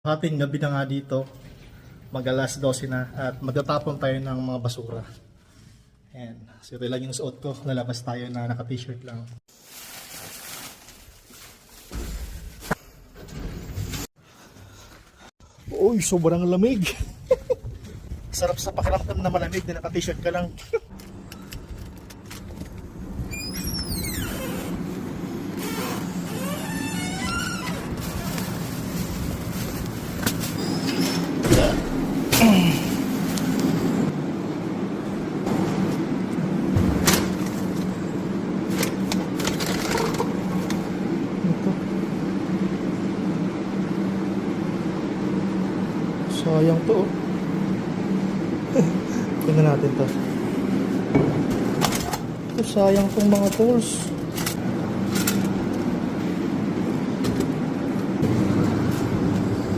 Hating gabi na nga dito, mag alas 12 na at magtatapon tayo ng mga basura. Ayan, so ito lang yung suot ko, lalabas tayo na naka t-shirt lang. Uy, sobrang lamig. Sarap sa pakiramdam na malamig na naka t-shirt ka lang. Sayang to. Tingnan natin to. Sayang tong mga tools.